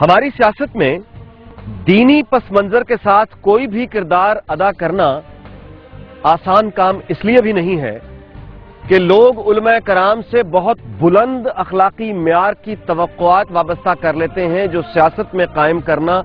ہماری سیاست میں دینی پس منظر کے ساتھ کوئی بھی کردار ادا کرنا آسان کام اس لیے بھی نہیں ہے کہ لوگ علماء کرام سے بہت بلند اخلاقی معیار کی توقعات وابستہ کر لیتے ہیں جو سیاست میں قائم کرنا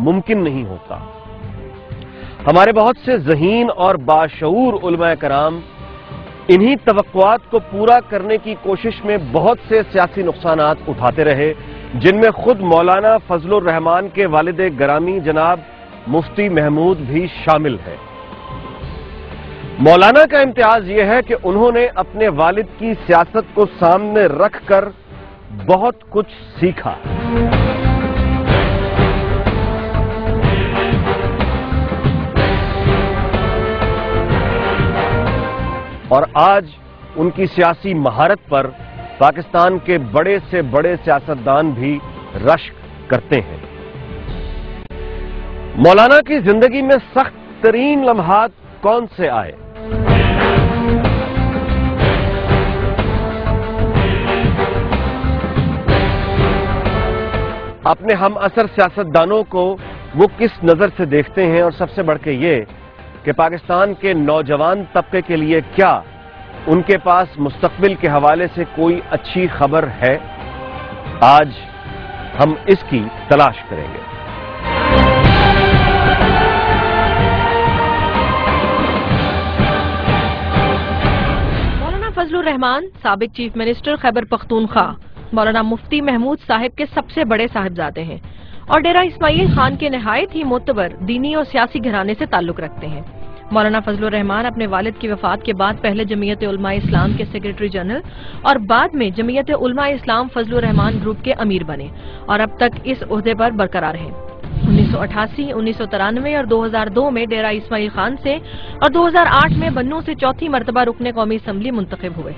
ممکن نہیں ہوتا۔ ہمارے بہت سے ذہین اور باشعور علماء کرام انہی توقعات کو پورا کرنے کی کوشش میں بہت سے سیاسی نقصانات اٹھاتے رہے، جن میں خود مولانا فضل الرحمان کے والد گرامی جناب مفتی محمود بھی شامل ہے۔ مولانا کا امتیاز یہ ہے کہ انہوں نے اپنے والد کی سیاست کو سامنے رکھ کر بہت کچھ سیکھا۔ اور آج ان کی سیاسی مہارت پر پاکستان کے بڑے سے بڑے سیاستدان بھی رشک کرتے ہیں۔ مولانا کی زندگی میں سخت ترین لمحات کون سے آئے؟ اپنے ہم اثر سیاستدانوں کو وہ کس نظر سے دیکھتے ہیں، اور سب سے بڑھ کے یہ کہ پاکستان کے نوجوان طبقے کے لیے کیا ان کے پاس مستقبل کے حوالے سے کوئی اچھی خبر ہے؟ آج ہم اس کی تلاش کریں گے۔ مولانا فضل الرحمان سابق چیف منسٹر خیبر پختونخوا مولانا مفتی محمود صاحب کے سب سے بڑے صاحبزادے ہیں اور ڈیرہ اسماعیل خان کے نہایت ہی معتبر دینی اور سیاسی گھرانے سے تعلق رکھتے ہیں۔ مولانا فضل الرحمان اپنے والد کی وفات کے بعد پہلے جمعیت علماء اسلام کے سیکریٹری جنرل اور بعد میں جمعیت علماء اسلام فضل الرحمان گروپ کے امیر بنے اور اب تک اس عہدے پر برقرار ہیں۔ 1988، 1993 اور 2002 میں ڈیرہ اسماعیل خان سے اور 2008 میں بنوں سے چوتھی مرتبہ رکن قومی اسمبلی منتخب ہوئے۔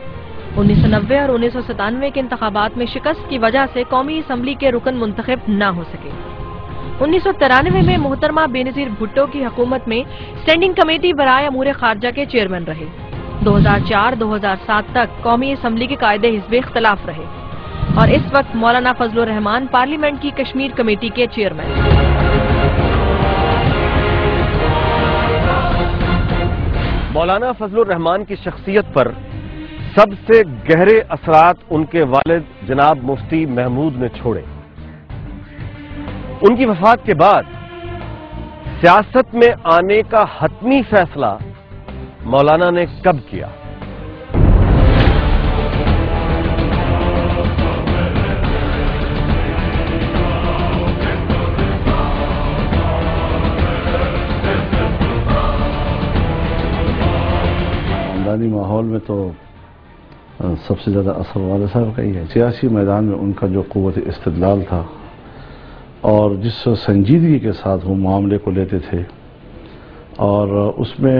1990 اور 1997 کے انتخابات میں شکست کی وجہ سے قومی اسمبلی کے رکن منتخب نہ ہو سکے۔ 1993 میں محترمہ بینظیر بھٹو کی حکومت میں اسٹینڈنگ کمیٹی برائے امور خارجہ کے چیئرمین رہے۔ 2004-2007 تک قومی اسمبلی کے قائد حزب اختلاف رہے اور اس وقت مولانا فضل الرحمان پارلیمنٹ کی کشمیر کمیٹی کے چیئرمین۔ مولانا فضل الرحمان کی شخصیت پر سب سے گہرے اثرات ان کے والد جناب مفتی محمود نے چھوڑے۔ ان کی وفات کے بعد سیاست میں آنے کا حتمی فیصلہ مولانا نے کب کیا؟ خاندانی ماحول میں تو سب سے زیادہ اثر والد صاحب کا ہی ہے۔ سیاسی میدان میں ان کا جو قوت استدلال تھا اور جس سنجیدگی کے ساتھ وہ معاملے کو لیتے تھے، اور اس میں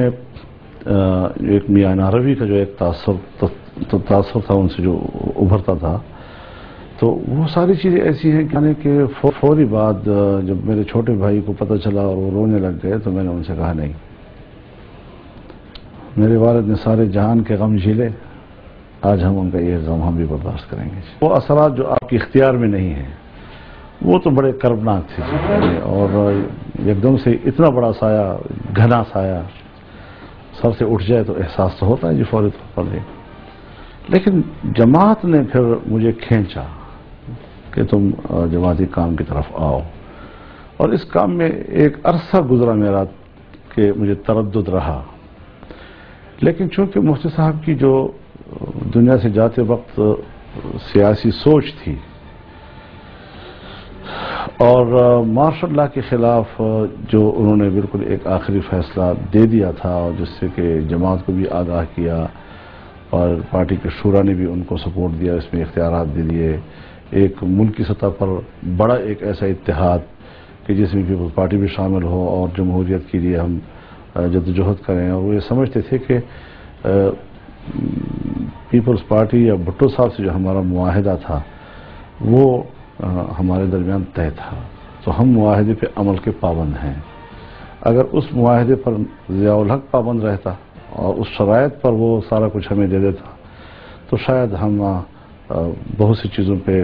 ایک میاں نہروی کا جو ایک تاثر تھا ان سے جو ابھرتا تھا، تو وہ ساری چیزیں ایسی ہیں کہ فوری بعد جب میرے چھوٹے بھائی کو پتہ چلا اور وہ رونے لگ گئے تو میں نے ان سے کہا نہیں، میرے والد نے سارے جہان کے غم جھیلے، آج ہم ان کا یہ غم ہم بھی برداشت کریں گے۔ وہ اثرات جو آپ کے اختیار میں نہیں ہیں وہ تو بڑے کربناک تھے، اور ایک دم سے اتنا بڑا سایہ، گھنا سایہ سر سے اٹھ جائے تو احساس تو ہوتا ہے جی فوری طور پر۔ لیکن جماعت نے پھر مجھے کھینچا کہ تم جماعتی کام کی طرف آؤ، اور اس کام میں ایک عرصہ گزرا میرا کہ مجھے تردد رہا، لیکن چونکہ مفتی صاحب کی جو دنیا سے جاتے وقت سیاسی سوچ تھی اور مارشل لا کے خلاف جو انہوں نے بالکل ایک آخری فیصلہ دے دیا تھا، اور جس سے کہ جماعت کو بھی آگاہ کیا اور پارٹی کے شورا نے بھی ان کو سپورٹ دیا، اس میں اختیارات دے دیے، ایک ملکی سطح پر بڑا ایک ایسا اتحاد کہ جس میں پیپلز پارٹی بھی شامل ہو اور جمہوریت کے لیے ہم جدوجہد کریں، اور وہ یہ سمجھتے تھے کہ پیپلز پارٹی یا بھٹو صاحب سے جو ہمارا معاہدہ تھا وہ ہمارے درمیان طے تھا، تو ہم معاہدے پہ عمل کے پابند ہیں۔ اگر اس معاہدے پر ضیاء الحق پابند رہتا اور اس شرائط پر وہ سارا کچھ ہمیں دے دیتا تو شاید ہم بہت سی چیزوں پہ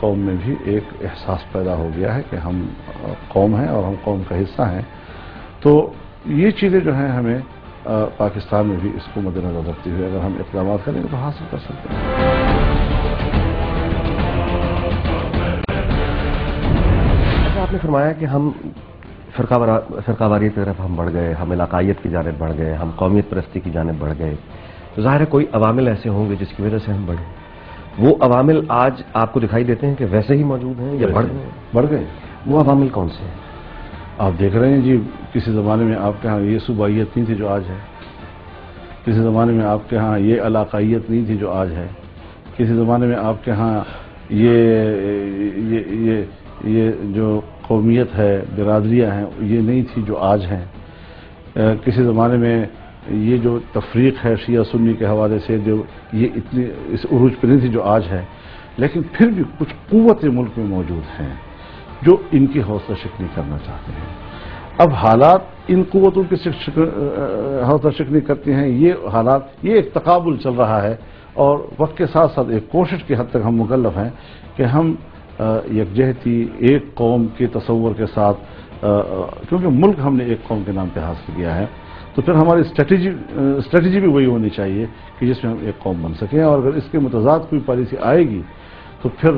قوم میں بھی ایک احساس پیدا ہو گیا ہے کہ ہم قوم ہیں اور ہم قوم کا حصہ ہیں. تو یہ چیزیں جو ہیں ہمیں پاکستان میں بھی اس کو مد نظر رکھتے ہوئے اگر ہم اقدامات کریں تو حاصل کر سکتے ہیں. ایسا آپ نے فرمایا کہ ہم فرقہ واریت کی طرف ہم بڑھ گئے، ہم علاقائیت کی جانب بڑھ گئے، ہم قومیت پرستی کی جانب بڑھ گئے، تو ظاہر ہے کوئی عوامل ایسے ہوں گے جس کی وجہ سے ہم بڑھے. وہ عوامل آج آپ کو دکھائی دیتے ہیں کہ ویسے ہی موجود ہیں یا بڑھ گئے؟ وہ عوامل کون سے ہیں؟ آپ دیکھ رہے ہیں جی، کسی زمانے میں آپ کے ہاں یہ صوبائیت نہیں تھی جو آج ہے، کسی زمانے میں آپ کے ہاں یہ علاقائیت نہیں تھی جو آج ہے، کسی زمانے میں آپ کے ہاں یہ جو قومیت ہے، برادریاں ہیں، یہ نہیں تھی جو آج ہیں. کسی زمانے میں یہ جو تفریق ہے شیعہ سنی کے حوالے سے جو یہ اتنی اس عروج پہ نہیں تھی جو آج ہے. لیکن پھر بھی کچھ قوتیں ملک میں موجود ہیں جو ان کی حوصلہ شکنی کرنا چاہتے ہیں. اب حالات ان قوتوں کی حوصلہ شکنی کرتے ہیں. یہ حالات، یہ ایک تقابل چل رہا ہے اور وقت کے ساتھ ساتھ ایک کوشش کی حد تک ہم مکلف ہیں کہ ہم یکجہتی ایک قوم کے تصور کے ساتھ، کیونکہ ملک ہم نے ایک قوم کے نام پہ حاصل کیا ہے، تو پھر ہماری اسٹریٹجی بھی وہی ہونی چاہیے کہ جس میں ہم ایک قوم بن سکیں. اور اگر اس کے متضاد کوئی پالیسی آئے گی تو پھر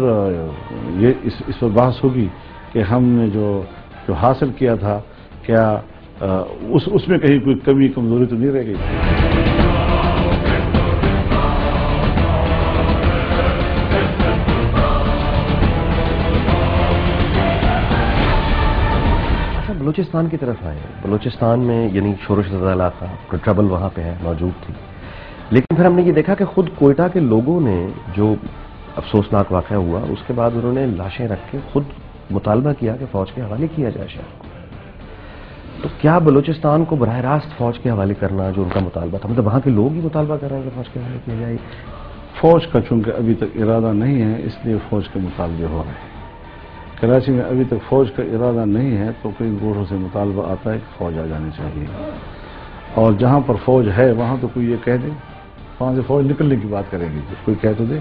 یہ اس پر بحث ہوگی کہ ہم نے جو حاصل کیا تھا کیا اس میں کہیں کوئی کمی کمزوری تو نہیں رہ گئی. بلوچستان کی طرف آئے، بلوچستان میں یعنی شورش زدہ علاقہ، ٹربل وہاں پہ ہے، موجود تھی، لیکن پھر ہم نے یہ دیکھا کہ خود کوئٹہ کے لوگوں نے جو افسوسناک واقعہ ہوا اس کے بعد انہوں نے لاشیں رکھ کے خود مطالبہ کیا کہ فوج کے حوالے کیا جائے شہر کو. تو کیا بلوچستان کو براہ راست فوج کے حوالے کرنا جو ان کا مطالبہ تھا، مطلب وہاں کے لوگ ہی مطالبہ کر رہے ہیں کہ فوج کے حوالے کیا جائے؟ فوج کا چونکہ ابھی تک ارادہ نہیں ہے اس لیے فوج کے مطالبے ہو رہے ہیں. کراچی میں ابھی تک فوج کا ارادہ نہیں ہے تو کئی گوڑوں سے مطالبہ آتا ہے کہ فوج آ جانی چاہیے. اور جہاں پر فوج ہے وہاں تو کوئی یہ کہہ دے، وہاں سے فوج نکلنے کی بات کریں گے، کوئی کہہ تو دے.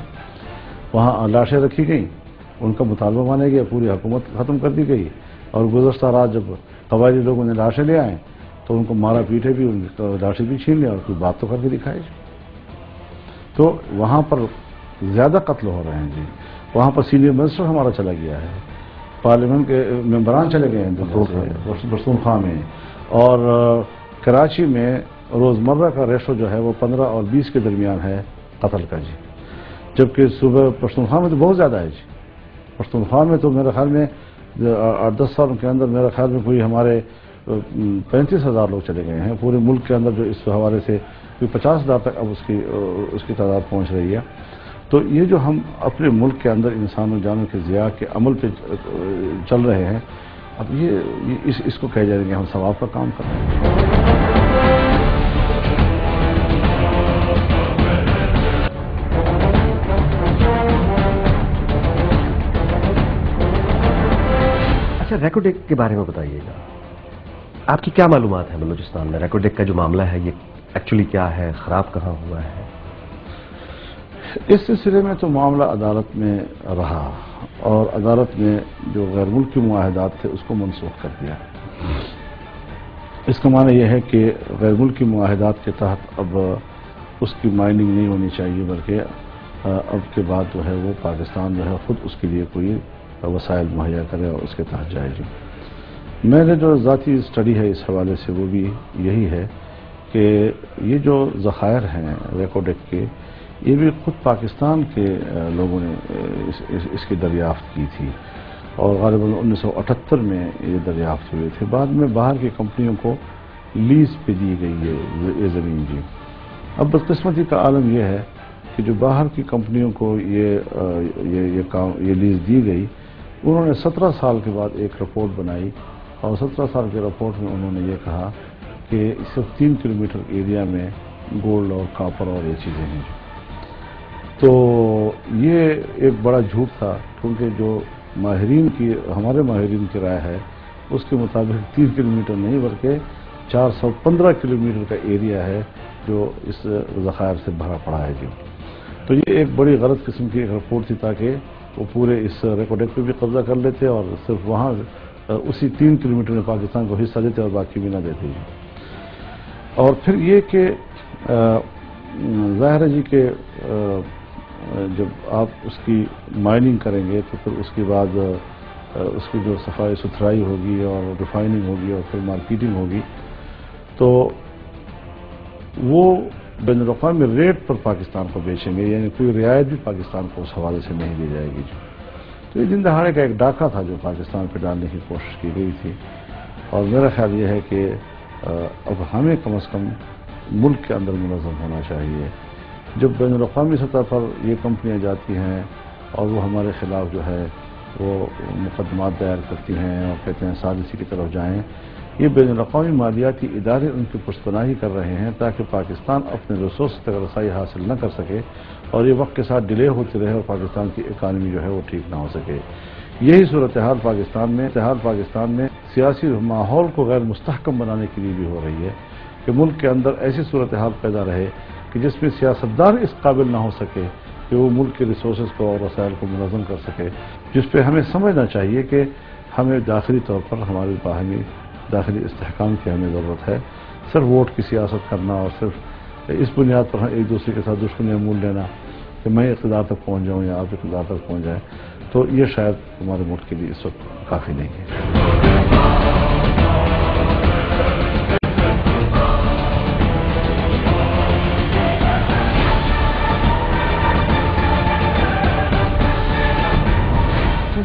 وہاں لاشیں رکھی گئیں، ان کا مطالبہ مانا گیا، پوری حکومت ختم کر دی گئی، اور گزشتہ رات جب قبائلی لوگوں نے لاشیں لے آئیں تو ان کو مارا پیٹے بھی، ان کی لاشیں بھی چھین لیں اور کوئی بات تو کر کے دکھائے. تو وہاں پر زیادہ قتل ہو رہے ہیں جی. وہاں پر سینئر منسٹر ہمارا چلا گیا ہے، پارلیمنٹ کے ممبران چلے گئے ہیں پختونخوا میں، اور کراچی میں روزمرہ کا ریشو جو ہے وہ 15 اور 20 کے درمیان ہے قتل کا جی. جبکہ صبح پختونخوا میں تو بہت زیادہ ہے جی. پختونخوا میں تو میرے خیال میں 8-10 سالوں کے اندر میرے خیال میں کوئی ہمارے 35,000 لوگ چلے گئے ہیں. پورے ملک کے اندر جو اس حوالے سے کوئی 50,000 تک اب اس کی تعداد پہنچ رہی ہے. تو یہ جو ہم اپنے ملک کے اندر انسانوں جانوں کے ضیاع کے عمل پہ چل رہے ہیں، اب یہ اس کو کہہ جائیں گے ہم ثواب کا کام کر رہے ہیں. اچھا، ریکوڈیک کے بارے میں بتائیے گا، آپ کی کیا معلومات ہیں بلوچستان میں؟ ریکوڈیک کا جو معاملہ ہے یہ ایکچولی کیا ہے، خراب کہاں ہوا ہے؟ اس سلسلے میں تو معاملہ عدالت میں رہا اور عدالت نے جو غیر ملکی معاہدات تھے اس کو منسوخ کر دیا. اس کا معنی یہ ہے کہ غیر ملکی معاہدات کے تحت اب اس کی مائننگ نہیں ہونی چاہیے، بلکہ اب کے بعد جو ہے وہ پاکستان جو ہے خود اس کے لیے کوئی وسائل مہیا کرے اور اس کے تحت جائے. جی میں نے جو ذاتی اسٹڈی ہے اس حوالے سے وہ بھی یہی ہے کہ یہ جو ذخائر ہیں ریکوڈیک کے، یہ بھی خود پاکستان کے لوگوں نے اس کی دریافت کی تھی، اور غالباً 1978 میں یہ دریافت ہوئے تھے. بعد میں باہر کی کمپنیوں کو لیز پہ دی گئی یہ زمین. جی اب بدقسمتی کا عالم یہ ہے کہ جو باہر کی کمپنیوں کو یہ لیز دی گئی، انہوں نے 17 سال کے بعد ایک رپورٹ بنائی، اور 17 سال کے رپورٹ میں انہوں نے یہ کہا کہ صرف 3 کلومیٹر ایریا میں گولڈ اور کاپر اور یہ چیزیں ہیں. تو یہ ایک بڑا جھوٹ تھا، کیونکہ جو ہمارے ماہرین کی رائے ہے اس کے مطابق 3 کلومیٹر نہیں بلکہ 415 کلومیٹر کا ایریا ہے جو اس ذخائر سے بھرا پڑا ہے. جی تو یہ ایک بڑی غلط قسم کی ایک رپورٹ تھی تاکہ وہ پورے اس ریکارڈ پہ بھی قبضہ کر لیتے اور صرف وہاں اسی 3 کلومیٹر میں پاکستان کو حصہ دیتے اور باقی بھی نہ دیتے جی. اور پھر یہ کہ ظاہر ہے جی کہ جب آپ اس کی مائننگ کریں گے تو پھر اس کے بعد اس کی جو صفائی ستھرائی ہوگی اور ریفائننگ ہوگی اور پھر مارکیٹنگ ہوگی تو وہ بین الاقوامی ریٹ پر پاکستان کو بیچیں گے، یعنی کوئی رعایت بھی پاکستان کو اس حوالے سے نہیں دی جائے گی. تو یہ دن دہاڑے کا ایک ڈاکہ تھا جو پاکستان پہ ڈالنے کی کوشش کی گئی تھی، اور میرا خیال یہ ہے کہ اب ہمیں کم از کم ملک کے اندر منظم ہونا چاہیے. جب بین الاقوامی سطح پر یہ کمپنیاں جاتی ہیں اور وہ ہمارے خلاف جو ہے وہ مقدمات دائر کرتی ہیں اور کہتے ہیں ثالثی کی طرف جائیں، یہ بین الاقوامی مالیاتی ادارے ان کی پشت پناہی کر رہے ہیں تاکہ پاکستان اپنے ریسورس تک رسائی حاصل نہ کر سکے اور یہ وقت کے ساتھ ڈیلے ہوتی رہے اور پاکستان کی اکانومی جو ہے وہ ٹھیک نہ ہو سکے. یہی صورتحال پاکستان میں سیاسی ماحول کو غیر مستحکم بنانے کے لیے بھی ہو رہی ہے کہ ملک کے اندر ایسی صورتحال پیدا رہے کہ جس میں سیاستدان اس قابل نہ ہو سکے کہ وہ ملک کے ریسورسز کو اور وسائل کو منظم کر سکے، جس پہ ہمیں سمجھنا چاہیے کہ ہمیں داخلی طور پر ہماری باہمی داخلی استحکام کی ہمیں ضرورت ہے. صرف ووٹ کی سیاست کرنا اور صرف اس بنیاد پر ایک دوسرے کے ساتھ دشمنیاں مول لینا کہ میں اقتدار تک پہنچ جاؤں یا آپ اقتدار تک پہنچ جائیں، تو یہ شاید ہمارے ملک کے لیے اس وقت کافی نہیں ہے.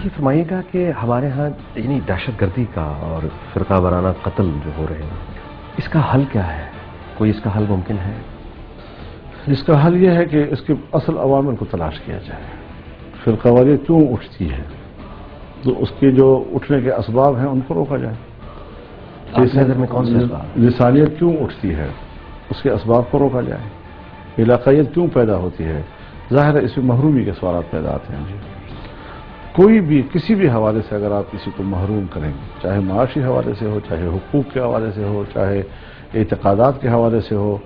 یہ فرمائیے گا کہ ہمارے ہاں یعنی دہشت گردی کا اور فرقہ وارانہ قتل جو ہو رہے ہیں، اس کا حل کیا ہے؟ کوئی اس کا حل ممکن ہے؟ اس کا حل یہ ہے کہ اس کے اصل عوامل کو تلاش کیا جائے. فرقہ واریت کیوں اٹھتی ہے تو اس کے جو اٹھنے کے اسباب ہیں ان کو روکا جائے. اس نظر میں کون سے اسباب؟ لسانیت کیوں اٹھتی ہے اس کے اسباب کو روکا جائے. علاقائیت کیوں پیدا ہوتی ہے؟ ظاہر ہے اس میں محرومی کے سوالات پیدا آتے ہیں. جی کوئی بھی کسی بھی حوالے سے اگر آپ کسی کو محروم کریں گے، چاہے معاشی حوالے سے ہو، چاہے حقوق کے حوالے سے ہو، چاہے اعتقادات کے حوالے سے ہو،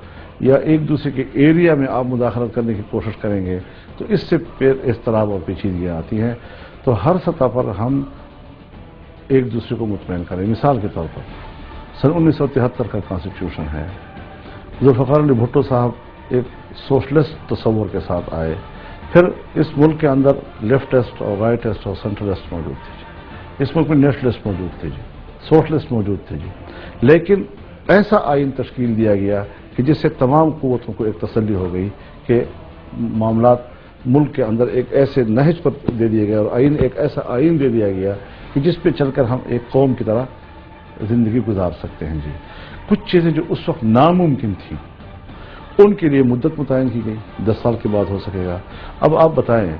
یا ایک دوسرے کے ایریا میں آپ مداخلت کرنے کی کوشش کریں گے تو اس سے اضطراب اور پیچیدگیاں آتی ہیں. تو ہر سطح پر ہم ایک دوسرے کو مطمئن کریں. مثال کے طور پر سن 1973 کا کانسٹیٹیوشن ہے. ذوالفقار علی بھٹو صاحب ایک سوشلسٹ تصور کے ساتھ آئے. پھر اس ملک کے اندر لیفٹسٹ اور رائٹسٹ اور سینٹرلسٹ موجود تھے جی. اس ملک میں نیشنلسٹ موجود تھے جی، سوشلسٹ موجود تھے جی. لیکن ایسا آئین تشکیل دیا گیا کہ جس سے تمام قوتوں کو ایک تسلی ہو گئی کہ معاملات ملک کے اندر ایک ایسے نہج پر دے دیا گیا اور ایک ایسا آئین دے دیا گیا کہ جس پہ چل کر ہم ایک قوم کی طرح زندگی گزار سکتے ہیں. جی کچھ چیزیں جو اس وقت ناممکن تھی ان کے لیے مدت متعین کی گئی. 10 سال کے بعد ہو سکے گا. اب آپ بتائیں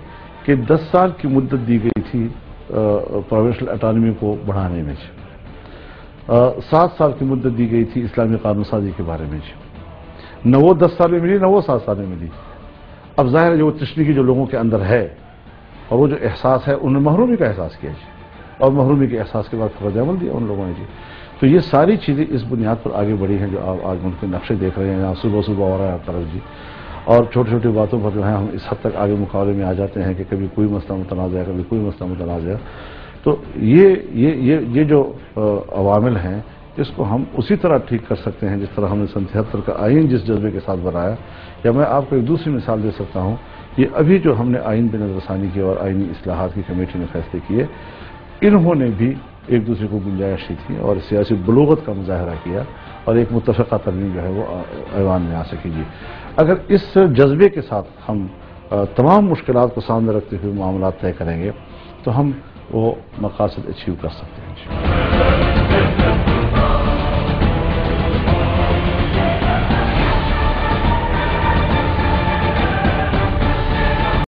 کہ 10 سال کی مدت دی گئی تھی پروونشل اٹانومی کو بڑھانے میں. 7 سال کی مدت دی گئی تھی اسلامی قانون سازی کے بارے میں. نہ وہ 10 سال میں ملی نہ وہ 7 سال میں ملی. اب ظاہر ہے جو تشنیکی جو لوگوں کے اندر ہے اور وہ جو احساس ہے انہوں نے محرومی کا احساس کیا جی، اور محرومی کے احساس کے بعد رد عمل دیا ان لوگوں نے جی. تو یہ ساری چیزیں اس بنیاد پر آگے بڑھی ہیں جو آپ آج ملک کے نقشے دیکھ رہے ہیں. یہاں صبح صبح ہو رہا ہے آپ طرف جی، اور چھوٹی چھوٹی باتوں پر جو ہے ہم اس حد تک آگے مقابلے میں آ جاتے ہیں کہ کبھی کوئی مسئلہ متنازع ہے، کبھی کوئی مسئلہ متنازع ہے. تو یہ جو عوامل ہیں اس کو ہم اسی طرح ٹھیک کر سکتے ہیں جس طرح ہم نے سن 73 کا آئین جس جذبے کے ساتھ بنایا. یا میں آپ کو ایک دوسری مثال دے سکتا ہوں. یہ ابھی جو ہم نے آئین پہ نظر ثانی کی اور آئینی اصلاحات کی کمیٹی نے فیصلے کیے، انہوں نے بھی ایک دوسرے کو گنجائش دی تھی اور سیاسی بلوغت کا مظاہرہ کیا اور ایک متفقہ ترمیم جو ہے وہ ایوان میں آ سکے گی. اگر اس جذبے کے ساتھ ہم تمام مشکلات کو سامنے رکھتے ہوئے معاملات طے کریں گے تو ہم وہ مقاصد اچیو کر سکتے ہیں.